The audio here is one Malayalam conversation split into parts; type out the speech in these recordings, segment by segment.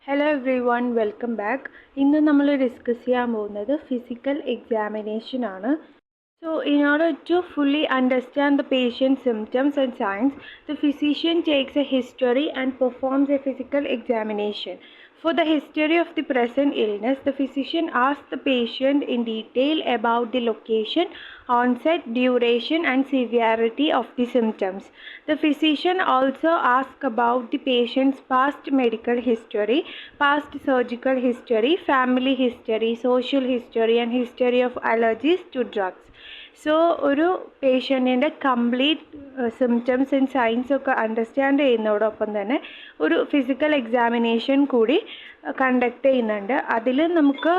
Hello everyone, welcome back. ഇന്ന് നമ്മൾ ഡിസ്കസ് ചെയ്യാൻ പോകുന്നത് ഫിസിക്കൽ എക്സാമിനേഷൻ ആണ്. So in order to fully understand the patient's symptoms and signs, the physician takes a history and performs a physical examination. For the history of the present illness, the physician asks the patient in detail about the location, onset, duration and severity of the symptoms. The physician also asks about the patient's past medical history, past surgical history, family history, social history and history of allergies to drugs. So ഒരു പേഷ്യൻറ്റിൻ്റെ കംപ്ലീറ്റ് സിംറ്റംസ് ആൻഡ് സൈൻസ് ഒക്കെ അണ്ടർസ്റ്റാൻഡ് ചെയ്യുന്നതോടൊപ്പം തന്നെ ഒരു ഫിസിക്കൽ എക്സാമിനേഷൻ കൂടി കണ്ടക്ട് ചെയ്യുന്നുണ്ട്. അതിൽ നമുക്ക്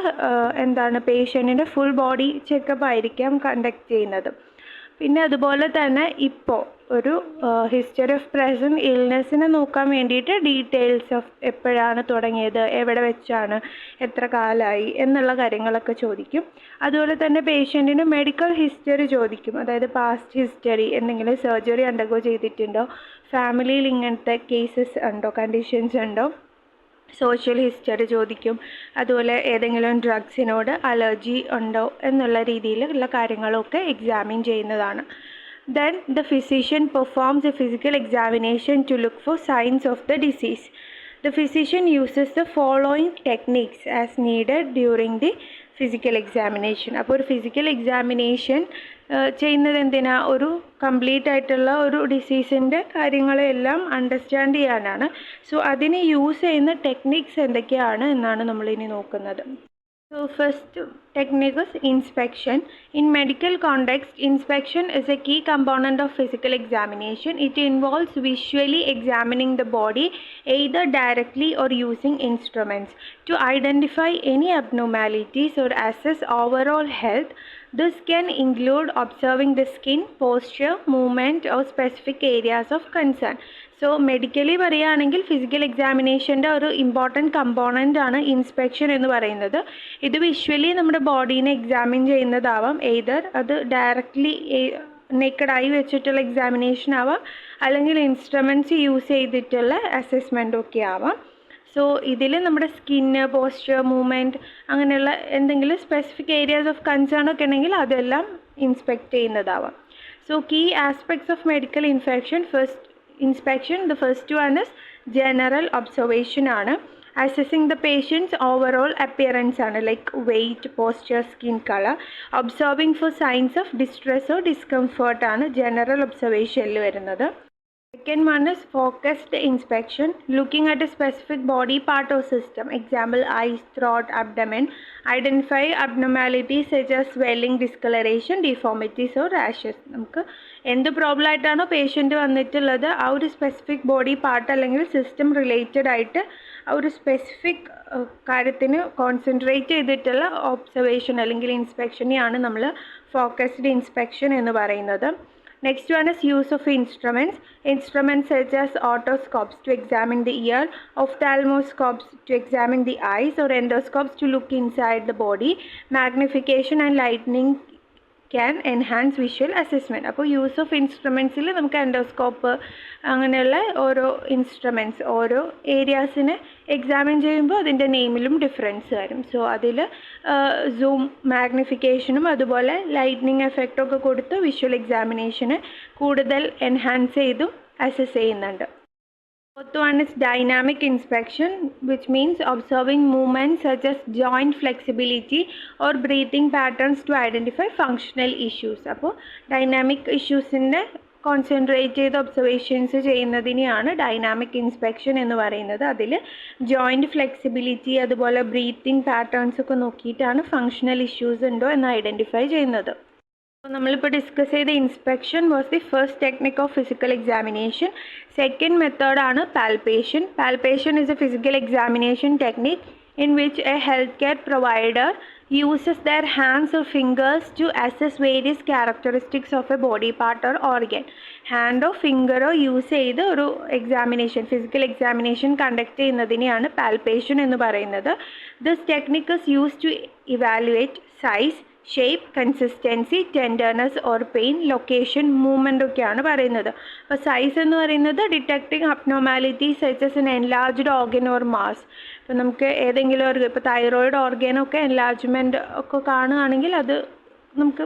പേഷ്യൻറ്റിൻ്റെ ഫുൾ ബോഡി ചെക്കപ്പ് ആയിരിക്കാം കണ്ടക്ട് ചെയ്യുന്നത്. പിന്നെ അതുപോലെ തന്നെ ഇപ്പോൾ ഒരു ഹിസ്റ്ററി ഓഫ് പ്രസൻറ്റ് ഇൽനെസ്സിനെ നോക്കാൻ വേണ്ടിയിട്ട് ഡീറ്റെയിൽസ് ഓഫ് എപ്പോഴാണ് തുടങ്ങിയത്, എവിടെ വെച്ചാണ്, എത്ര കാലമായി എന്നുള്ള കാര്യങ്ങളൊക്കെ ചോദിക്കും. അതുപോലെ തന്നെ പേഷ്യൻറ്റിന് മെഡിക്കൽ ഹിസ്റ്ററി ചോദിക്കും. അതായത് പാസ്റ്റ് ഹിസ്റ്ററി, എന്തെങ്കിലും സർജറി അണ്ടർഗോ ചെയ്തിട്ടുണ്ടോ, ഫാമിലിയിൽ ഇങ്ങനത്തെ കേസസ് ഉണ്ടോ, കണ്ടീഷൻസ് ഉണ്ടോ, സോഷ്യൽ ഹിസ്റ്ററി ചോദിക്കും. അതുപോലെ ഏതെങ്കിലും ഡ്രഗ്സിനോട് അലർജി ഉണ്ടോ എന്നുള്ള രീതിയിലുള്ള കാര്യങ്ങളൊക്കെ എക്സാമിൻ ചെയ്യുന്നതാണ്. Then the physician performs a physical examination to look for signs of the disease. The physician uses the following techniques as needed during the physical examination. അപ്പോൾ ഒരു ഫിസിക്കൽ എക്സാമിനേഷൻ ചെയ്യുന്നത് എന്തിനാ? ഒരു കംപ്ലീറ്റ് ആയിട്ടുള്ള ഒരു ഡിസീസിൻ്റെ കാര്യങ്ങളെല്ലാം അണ്ടർസ്റ്റാൻഡ് ചെയ്യാനാണ്. സോ അതിന് യൂസ് ചെയ്യുന്ന ടെക്നിക്സ് എന്തൊക്കെയാണ് എന്നാണ് നമ്മളിനി നോക്കുന്നത്. So first technique is inspection. In medical context, inspection is a key component of physical examination. It involves visually examining the body either directly or using instruments to identify any abnormalities or assess overall health. This can include observing the skin, posture, movement or specific areas of concern. So medically പറയുകയാണെങ്കിൽ ഫിസിക്കൽ എക്സാമിനേഷൻ്റെ ഒരു ഇമ്പോർട്ടൻറ്റ് കമ്പോണൻ്റ് ആണ് ഇൻസ്പെക്ഷൻ എന്ന് പറയുന്നത്. ഇത് വിഷ്വലി നമ്മുടെ ബോഡീനെ എക്സാമിൻ ചെയ്യുന്നതാവാം. എയ്തർ അത് ഡയറക്റ്റ്ലി നേക്കഡായി വെച്ചിട്ടുള്ള എക്സാമിനേഷൻ ആവാം, അല്ലെങ്കിൽ ഇൻസ്ട്രുമെൻറ്റ്സ് യൂസ് ചെയ്തിട്ടുള്ള അസസ്മെൻ്റ് ഒക്കെ ആവാം. സോ ഇതിൽ നമ്മുടെ സ്കിന്ന്, പോസ്ചർ, മൂവ്മെൻറ്റ് അങ്ങനെയുള്ള എന്തെങ്കിലും സ്പെസിഫിക് ഏരിയാസ് ഓഫ് കൺസേൺ ഒക്കെ ഉണ്ടെങ്കിൽ അതെല്ലാം ഇൻസ്പെക്ട് ചെയ്യുന്നതാവാം. So key aspects of medical inspection, the first one is general observation ആണ്. Assessing the patient's overall appearance ആണ്, like weight, posture, skin color. Observing for signs of distress or discomfort ആണ് general observationൽ വരുന്നത്. Second one is focused inspection, looking at a specific body part or system. Example, eyes, throat, abdomen. Identify abnormalities such as swelling, discoloration, deformities or rashes. നമുക്ക് എന്ത് പ്രോബ്ലം ആയിട്ടാണോ പേഷ്യൻ്റ് വന്നിട്ടുള്ളത് ആ ഒരു സ്പെസിഫിക് ബോഡി പാർട്ട് അല്ലെങ്കിൽ സിസ്റ്റം റിലേറ്റഡ് ആയിട്ട് ആ ഒരു സ്പെസിഫിക് കാര്യത്തിന് കോൺസെൻട്രേറ്റ് ചെയ്തിട്ടുള്ള ഒബ്സർവേഷൻ അല്ലെങ്കിൽ ഇൻസ്പെക്ഷനെയാണ് നമ്മൾ ഫോക്കസ്ഡ് ഇൻസ്പെക്ഷൻ എന്ന് പറയുന്നത്. Next one is use of instruments. Instruments such as otoscopes to examine the ear, ophthalmoscopes to examine the eyes, or endoscopes to look inside the body. Magnification and lightning can enhance visual assessment. അപ്പോൾ യൂസ് ഓഫ് ഇൻസ്ട്രുമെൻറ്റ്സിൽ നമുക്ക് എൻഡോസ്കോപ്പ് അങ്ങനെയുള്ള ഓരോ ഇൻസ്ട്രുമെൻറ്റ്സ് ഓരോ ഏരിയാസിനെ എക്സാമിൻ ചെയ്യുമ്പോൾ അതിൻ്റെ നെയിമിലും ഡിഫറൻസ് വരും. സോ അതിൽ സൂം, മാഗ്നിഫിക്കേഷനും അതുപോലെ ലൈറ്റ്നിങ് എഫക്റ്റൊക്കെ കൊടുത്ത് വിഷ്വൽ എക്സാമിനേഷന് കൂടുതൽ എൻഹാൻസ് ചെയ്തും അസസ് ചെയ്യുന്നുണ്ട്. Fourth one is dynamic inspection, which means observing movements such as joint flexibility or breathing patterns to identify functional issues. അപ്പോൾ ഡൈനാമിക് ഇഷ്യൂസിൻ്റെ കോൺസെൻട്രേറ്റ് ചെയ്ത് ഒബ്സർവേഷൻസ് ചെയ്യുന്നതിനെയാണ് ഡൈനാമിക് ഇൻസ്പെക്ഷൻ എന്ന് പറയുന്നത്. അതിൽ ജോയിൻറ്റ് ഫ്ലെക്സിബിലിറ്റി അതുപോലെ ബ്രീത്തിങ് പാറ്റേൺസ് ഒക്കെ നോക്കിയിട്ടാണ് ഫങ്ഷണൽ ഇഷ്യൂസ് ഉണ്ടോ എന്ന് ഐഡൻറ്റിഫൈ ചെയ്യുന്നത്. നമ്മളിപ്പോൾ ഡിസ്കസ് ചെയ്ത inspection was the first technique of physical examination. Second മെത്തേഡാണ് palpation. Palpation is a physical examination technique in which a healthcare provider uses their hands or fingers to assess various characteristics of a body part or organ. ഹാൻഡോ ഫിംഗറോ യൂസ് ചെയ്ത് ഒരു എക്സാമിനേഷൻ, ഫിസിക്കൽ എക്സാമിനേഷൻ കണ്ടക്ട് ചെയ്യുന്നതിനെയാണ് പാൽപേഷൻ എന്ന് പറയുന്നത്. This technique is use to evaluate size, shape, consistency, tenderness or pain, location, movement ഒക്കെയാണ് പറയുന്നത്. അപ്പോൾ സൈസ് എന്ന് പറയുന്നത് detecting abnormality such as an enlarged organ or mass. ഇപ്പോൾ നമുക്ക് ഏതെങ്കിലും ഒരു ഇപ്പോൾ തൈറോയിഡ് ഓർഗനൊക്കെ എൻലാർജ്മെൻറ്റ് ഒക്കെ കാണുകയാണെങ്കിൽ അത് നമുക്ക്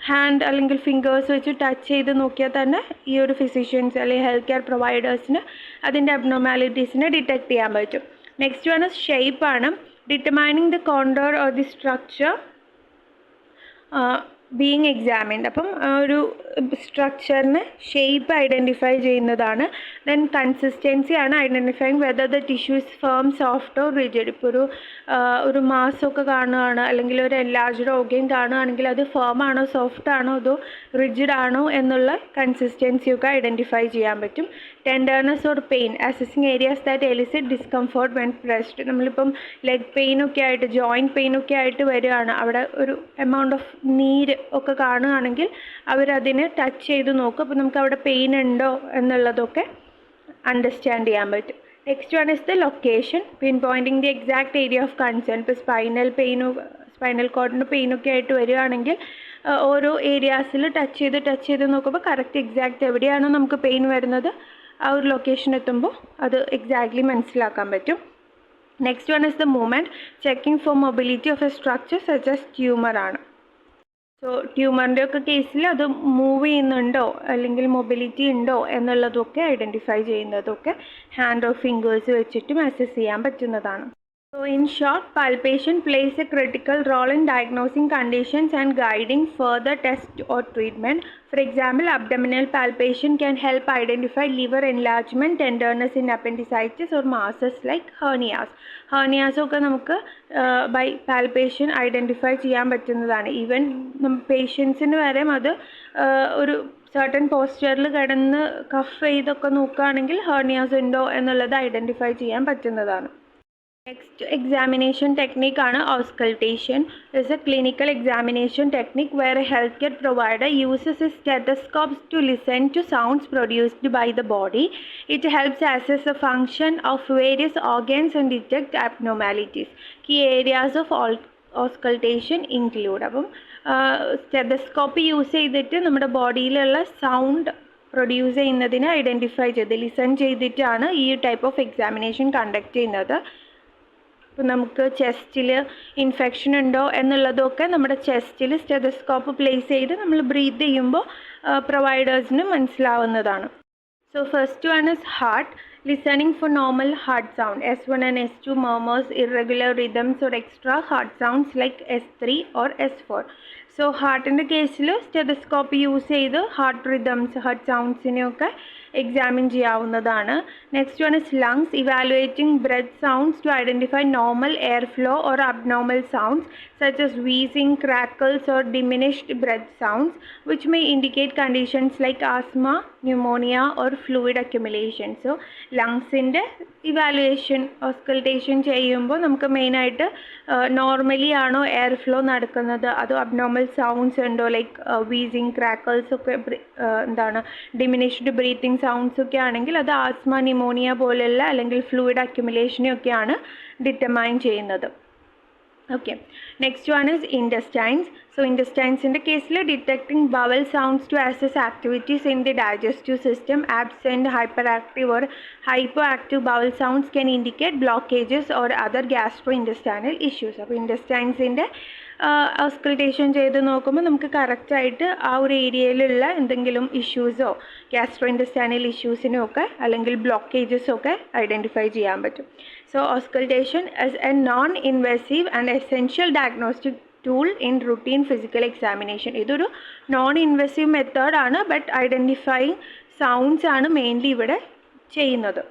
ഹാൻഡ് അല്ലെങ്കിൽ ഫിംഗേഴ്സ് വെച്ച് ടച്ച് ചെയ്ത് നോക്കിയാൽ തന്നെ ഈ ഒരു ഫിസിഷ്യൻസ് അല്ലെങ്കിൽ ഹെൽത്ത് കെയർ പ്രൊവൈഡേഴ്സിന് അതിൻ്റെ അബ്നോർമാലിറ്റീസിനെ ഡിറ്റക്ട് ചെയ്യാൻ പറ്റും. നെക്സ്റ്റ് വൺ ഷേപ്പാണ്. Determining the contour or the structure being examined. അപ്പം ഒരു സ്ട്രക്ചറിന് ഷേപ്പ് ഐഡൻറ്റിഫൈ ചെയ്യുന്നതാണ്. ദെൻ കൺസിസ്റ്റൻസി ആണ് identifying whether the tissue is firm, soft or rigid. ഇപ്പോൾ ഒരു മാസമൊക്കെ കാണുകയാണ് അല്ലെങ്കിൽ ഒരു എൻലാർജ്ഡ് ഓർഗൻ കാണുകയാണെങ്കിൽ അത് ഫേം ആണോ സോഫ്റ്റ് ആണോ അതോ റിജിഡ് ആണോ എന്നുള്ള കൺസിസ്റ്റൻസിയൊക്കെ ഐഡൻറ്റിഫൈ ചെയ്യാൻ പറ്റും. Tenderness or pain, assessing areas that elicit discomfort when pressed. നമ്മളിപ്പം ലെഗ് പെയിനൊക്കെ ആയിട്ട് ജോയിൻറ്റ് പെയിനൊക്കെ ആയിട്ട് വരികയാണ്, അവിടെ ഒരു എമൗണ്ട് ഓഫ് നീര് ഒക്കെ കാണുകയാണെങ്കിൽ അവരതിനെ ടച്ച് ചെയ്ത് നോക്കും. അപ്പോൾ നമുക്ക് അവിടെ പെയിൻ ഉണ്ടോ എന്നുള്ളതൊക്കെ അണ്ടർസ്റ്റാൻഡ് ചെയ്യാൻ പറ്റും. Next one is the location, pin pointing the exact area of concern. ഇപ്പോൾ സ്പൈനൽ കോഡിന് പെയിനൊക്കെ ആയിട്ട് വരികയാണെങ്കിൽ ഓരോ ഏരിയാസിൽ ടച്ച് ചെയ്ത് നോക്കുമ്പോൾ കറക്റ്റ് എക്സാക്റ്റ് എവിടെയാണോ നമുക്ക് പെയിൻ വരുന്നത് ആ ഒരു ലൊക്കേഷൻ എത്തുമ്പോൾ അത് എക്സാക്ട്ലി മനസ്സിലാക്കാൻ പറ്റും. Next one is the movement, checking for mobility of a structure such tumour ആണ്. സോ ട്യൂമറിൻ്റെ ഒക്കെ കേസിൽ അത് മൂവ് ചെയ്യുന്നുണ്ടോ അല്ലെങ്കിൽ മൊബിലിറ്റി ഉണ്ടോ എന്നുള്ളതൊക്കെ ഐഡൻറ്റിഫൈ ചെയ്യുന്നതൊക്കെ ഹാൻഡ് ഓർ ഫിംഗേഴ്സ് വെച്ചിട്ടും അസസ് ചെയ്യാൻ പറ്റുന്നതാണ്. So in short, palpation plays a critical role in diagnosing conditions and guiding further test or treatment. For example, abdominal palpation can help identify liver enlargement, tenderness in appendicitis or masses like hernias. Hernias ഒക്കെ നമുക്ക് ബൈ പാൽപേഷൻ ഐഡൻറ്റിഫൈ ചെയ്യാൻ പറ്റുന്നതാണ്. ഈവൻ പേഷ്യൻസിന് വരെ അത് ഒരു സർട്ടൻ പോസ്ചറിൽ കിടന്ന് കഫ് ചെയ്തൊക്കെ നോക്കുകയാണെങ്കിൽ ഹെർണിയാസ് ഉണ്ടോ എന്നുള്ളത് ഐഡൻറ്റിഫൈ ചെയ്യാൻ പറ്റുന്നതാണ്. Next examination technique ആണ് auscultation. Is a clinical examination technique where a healthcare provider uses a stethoscope to listen to sounds produced by the body. It helps assess the function of various organs and detect abnormalities. Key areas of auscultation include അപ്പം സ്റ്റെതസ്കോപ്പ് യൂസ് ചെയ്തിട്ട് നമ്മുടെ ബോഡിയിലുള്ള സൗണ്ട് പ്രൊഡ്യൂസ് ചെയ്യുന്നതിനെ ഐഡൻറ്റിഫൈ ചെയ്ത് ലിസൺ ചെയ്തിട്ടാണ് ഈ ടൈപ്പ് ഓഫ് എക്സാമിനേഷൻ കണ്ടക്ട് ചെയ്യുന്നത്. ഇപ്പോൾ നമുക്ക് ചെസ്റ്റിൽ ഇൻഫെക്ഷൻ ഉണ്ടോ എന്നുള്ളതൊക്കെ നമ്മുടെ ചെസ്റ്റിൽ സ്റ്റെതസ്കോപ്പ് പ്ലേസ് ചെയ്ത് നമ്മൾ ബ്രീത്ത് ചെയ്യുമ്പോൾ പ്രൊവൈഡേഴ്സിന് മനസ്സിലാവുന്നതാണ്. So first one is heart, listening for normal heart sound. S1 and S2 murmurs, irregular rhythms or extra heart sounds like S3 or S4. So ഹാർട്ടിൻ്റെ കേസിൽ സ്റ്റെതസ്കോപ്പ് യൂസ് ചെയ്ത് ഹാർട്ട് റിതംസ് ഹാർട്ട് സൗണ്ട്സിനെയൊക്കെ എക്സാമിൻ ചെയ്യാവുന്നതാണ്. Next one is lungs, evaluating breath sounds to identify normal air flow or abnormal sounds such as wheezing, crackles or diminished breath sounds which may indicate conditions like asthma, pneumonia or fluid accumulation. So ലങ്സിൻ്റെ ഇവാലുവേഷൻ ഓസ്കൾട്ടേഷൻ ചെയ്യുമ്പോൾ നമുക്ക് മെയിനായിട്ട് നോർമലി ആണോ എയർ ഫ്ലോ നടക്കുന്നത് അതോ അബ്നോർമൽ സൗണ്ട്സ് ഉണ്ടോ ലൈക്ക് വീസിങ് ക്രാക്കിൾസ് ഒക്കെ ഡിമിനിഷ്ഡ് ബ്രീത്തിങ് സൗണ്ട്സ് ഒക്കെ ആണെങ്കിൽ അത് ആസ്മ ന്യൂമോണിയ പോലെയുള്ള അല്ലെങ്കിൽ ഫ്ലൂയിഡ് അക്യുമുലേഷനെയൊക്കെയാണ് ഡിറ്റർമൈൻ ചെയ്യുന്നത്. Okay, next one is intestines. So intestines in the case detecting bowel sounds to assess activities in the digestive system. Absent, hyperactive or hypoactive bowel sounds can indicate blockages or other gastrointestinal issues. അപ്പോൾ ഇൻറ്റസ്റ്റൈൻസിൻ്റെ ഓസ്കൾട്ടേഷൻ ചെയ്ത് നോക്കുമ്പോൾ നമുക്ക് കറക്റ്റായിട്ട് ആ ഒരു ഏരിയയിലുള്ള എന്തെങ്കിലും ഇഷ്യൂസോ ഗ്യാസ്ട്രോ ഇൻറ്റസ്റ്റൈനൽ ഇഷ്യൂസിനോ ഒക്കെ അല്ലെങ്കിൽ ബ്ലോക്കേജസോ ഒക്കെ ഐഡൻറ്റിഫൈ ചെയ്യാൻ പറ്റും. So auscultation as A non invasive and essential diagnostic tool in routine physical examination. ഇതൊരു നോൺ ഇൻവേസീവ് മെത്തേഡാണ്, ബട്ട് ഐഡൻറ്റിഫൈങ് സൗണ്ട്സ് ആണ് മെയിൻലി ഇവിടെ ചെയ്യുന്നത്.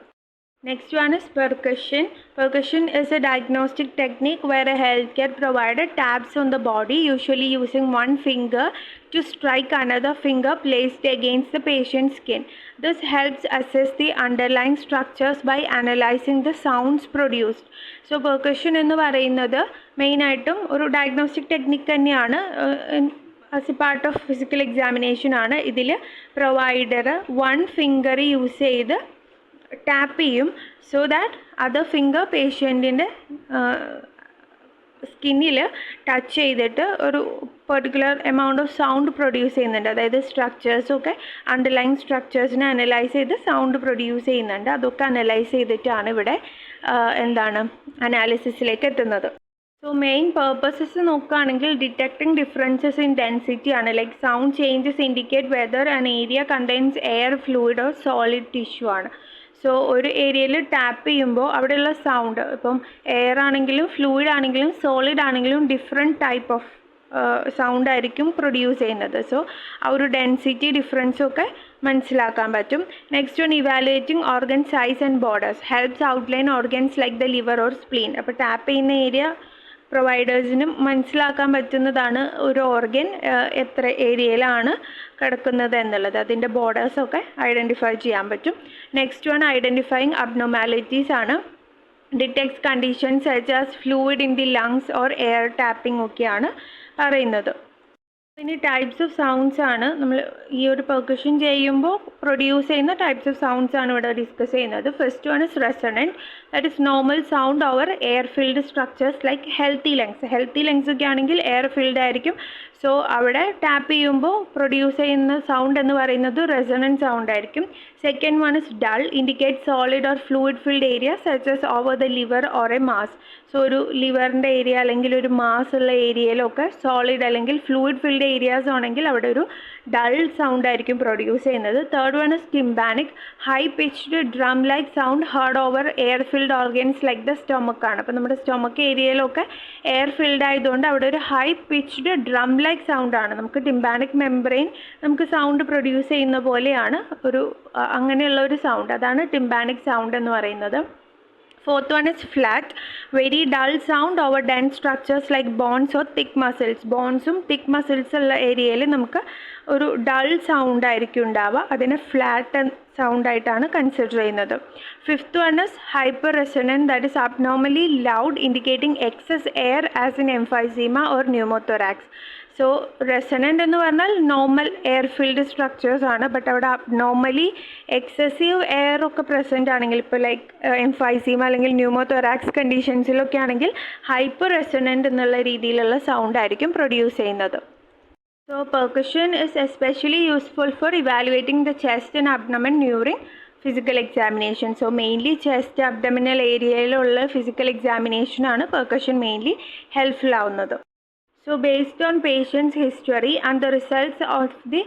Next one is percussion. Percussion is a diagnostic technique where a healthcare provider taps on the body, usually using one finger to strike another finger placed against the patient's skin. This helps assess the underlying structures by analyzing the sounds produced. So percussion എന്ന് പറയുന്നത് മെയിനായിട്ടും ഒരു ഡയഗ്നോസ്റ്റിക് ടെക്നിക്ക് തന്നെയാണ്. As A part of physical examination ആണ്. ഇതിൽ പ്രൊവൈഡർ വൺ ഫിംഗർ യൂസ് ചെയ്ത് ടാപ്പ് ചെയ്യും സോ ദാറ്റ് അതർ ഫിംഗർ പേഷ്യൻറ്റിൻ്റെ സ്കിന്നിൽ ടച്ച് ചെയ്തിട്ട് ഒരു particular amount of sound produce ചെയ്യുന്നുണ്ട്. അതായത് സ്ട്രക്ചേഴ്സൊക്കെ അണ്ടർലൈൻ സ്ട്രക്ചേഴ്സിനെ അനലൈസ് ചെയ്ത് സൗണ്ട് പ്രൊഡ്യൂസ് ചെയ്യുന്നുണ്ട്. അതൊക്കെ അനലൈസ് ചെയ്തിട്ടാണ് ഇവിടെ അനാലിസിസിലേക്ക് എത്തുന്നത്. സോ മെയിൻ പേർപ്പസസ് നോക്കുകയാണെങ്കിൽ ഡിറ്റക്ടിങ് ഡിഫറൻസസ് ഇൻ ഡെൻസിറ്റി ആണ്. Like sound changes indicate whether an area contains air, fluid or solid tissue ആണ്. സോ ഒരു ഏരിയയിൽ ടാപ്പ് ചെയ്യുമ്പോൾ അവിടെയുള്ള സൗണ്ട്, ഇപ്പം എയർ ആണെങ്കിലും ഫ്ലൂയിഡ് ആണെങ്കിലും സോളിഡ് ആണെങ്കിലും ഡിഫറെൻറ്റ് ടൈപ്പ് ഓഫ് സൗണ്ട് ആയിരിക്കും പ്രൊഡ്യൂസ് ചെയ്യുന്നത്. സോ ആ ഒരു ഡെൻസിറ്റി ഡിഫറൻസും ഒക്കെ മനസ്സിലാക്കാൻ പറ്റും. Next one, evaluating organ size and borders helps outline organs like the liver or spleen. അപ്പോൾ ടാപ്പ് ചെയ്യുന്ന ഏരിയ പ്രൊവൈഡേഴ്സിനും മനസ്സിലാക്കാൻ പറ്റുന്നതാണ് ഒരു ഓർഗൻ എത്ര ഏരിയയിലാണ് കിടക്കുന്നത് എന്നുള്ളത്. അതിൻ്റെ ബോർഡേഴ്സൊക്കെ ഐഡൻറ്റിഫൈ ചെയ്യാൻ പറ്റും. നെക്സ്റ്റ് വൺ, ഐഡൻറ്റിഫൈയിങ് അബ്നോർമാലിറ്റീസ് ആണ്. Detects conditions such as fluid in the lungs or air tapping ഒക്കെയാണ് പറയുന്നത്. ഇനി ടൈപ്സ് ഓഫ് സൗണ്ട്സ് ആണ് നമ്മൾ ഈ ഒരു പെർക്കഷൻ ചെയ്യുമ്പോൾ പ്രൊഡ്യൂസ് ചെയ്യുന്ന ടൈപ്സ് ഓഫ് സൗണ്ട്സ് ആണ് ഇവിടെ ഡിസ്കസ് ചെയ്യുന്നത്. First one is resonant, that is normal sound over air filled structures like healthy lungs ഒക്കെ ആണെങ്കിൽ എയർ ഫിൽഡ് ആയിരിക്കും. സോ അവിടെ ടാപ്പ് ചെയ്യുമ്പോൾ പ്രൊഡ്യൂസ് ചെയ്യുന്ന സൗണ്ട് എന്ന് പറയുന്നത് റെസണൻറ്റ് സൗണ്ട് ആയിരിക്കും. Second one is dull, indicate solid or fluid filled area such as over the liver or A mass. So ഒരു ലിവറിൻ്റെ ഏരിയ അല്ലെങ്കിൽ ഒരു മാസ് ഉള്ള ഏരിയയിലൊക്കെ സോളിഡ് അല്ലെങ്കിൽ ഫ്ലൂയിഡ് ഫിൽഡ് ഏരിയാസ് ആണെങ്കിൽ അവിടെ ഒരു ഡൾ സൗണ്ട് ആയിരിക്കും പ്രൊഡ്യൂസ് ചെയ്യുന്നത്. Third one is tympanic, high pitched drum like sound heard over air filled organs like the stomach ആണ്. അപ്പോൾ നമ്മുടെ സ്റ്റൊമക്ക് ഏരിയയിലൊക്കെ എയർ ഫിൽഡ് ആയതുകൊണ്ട് അവിടെ ഒരു ഹൈ പിച്ച്ഡ് ഡ്രം ലൈക്ക് സൗണ്ടാണ്. നമുക്ക് ടിംബാനിക് മെംബ്രെയിൻ നമുക്ക് സൗണ്ട് പ്രൊഡ്യൂസ് ചെയ്യുന്ന പോലെയാണ് ഒരു അങ്ങനെയുള്ള ഒരു സൗണ്ട്, അതാണ് ടിംബാനിക് സൗണ്ട് എന്ന് പറയുന്നത്. Fourth one is flat, very dull sound over dense structures like bones or thick muscles. ബോൺസും തിക്ക് മസിൽസ് ഉള്ള ഏരിയയിൽ നമുക്ക് ഒരു ഡൾ സൗണ്ട് ആയിരിക്കും ഉണ്ടാവുക. അതിനെ ഫ്ലാറ്റ് സൗണ്ട് ആയിട്ടാണ് കൺസിഡർ ചെയ്യുന്നത്. Fifth one is hyper resonant, that is abnormally loud, indicating excess air as in emphysema or pneumothorax. So resonant എന്ന് പറഞ്ഞാൽ നോർമൽ എയർ ഫിൽഡ് സ്ട്രക്ചേഴ്സ് ആണ്. ബട്ട് അവിടെ അബ്നോർമലി എക്സസീവ് എയർ ഒക്കെ പ്രസൻറ്റ് ആണെങ്കിൽ, ഇപ്പോൾ ലൈക്ക് എംഫൈസീമ അല്ലെങ്കിൽ ന്യൂമോതൊറാക്സ് കണ്ടീഷൻസിലൊക്കെ ആണെങ്കിൽ ഹൈപ്പർ റെസൊണൻറ്റ് എന്നുള്ള രീതിയിലുള്ള സൗണ്ട് ആയിരിക്കും പ്രൊഡ്യൂസ് ചെയ്യുന്നത്. So percussion is especially useful for evaluating the chest and abdomen during physical examination. So mainly chest, abdominal area physical examination ആണ് percussion mainly helpful ആവുന്നത്. So based on patient's history and the results of the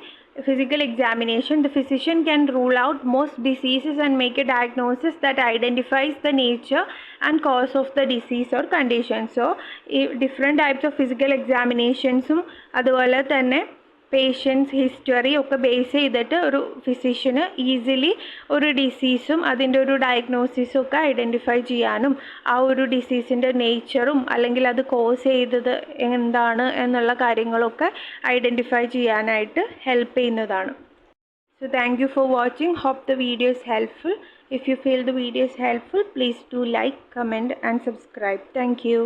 physical examination, the physician can rule out most diseases and make a diagnosis that identifies the nature and cause of the disease or condition. So different types of physical examinations അതുപോലെ തന്നെ പേഷ്യൻസ് ഹിസ്റ്ററി ഒക്കെ ബേസ് ചെയ്തിട്ട് ഒരു ഫിസിഷ്യന് ഈസിലി ഒരു ഡിസീസും അതിൻ്റെ ഒരു ഡയഗ്നോസിസും ഒക്കെ ഐഡൻറ്റിഫൈ ചെയ്യാനും ആ ഒരു ഡിസീസിൻ്റെ നേച്ചറും അല്ലെങ്കിൽ അത് കോസ് ചെയ്തത് എന്താണ് എന്നുള്ള കാര്യങ്ങളൊക്കെ ഐഡൻറ്റിഫൈ ചെയ്യാനായിട്ട് ഹെൽപ്പ് ചെയ്യുന്നതാണ്. So thank you for watching. Hope the video is helpful. If you feel the video is helpful, please do like, comment and subscribe. Thank you.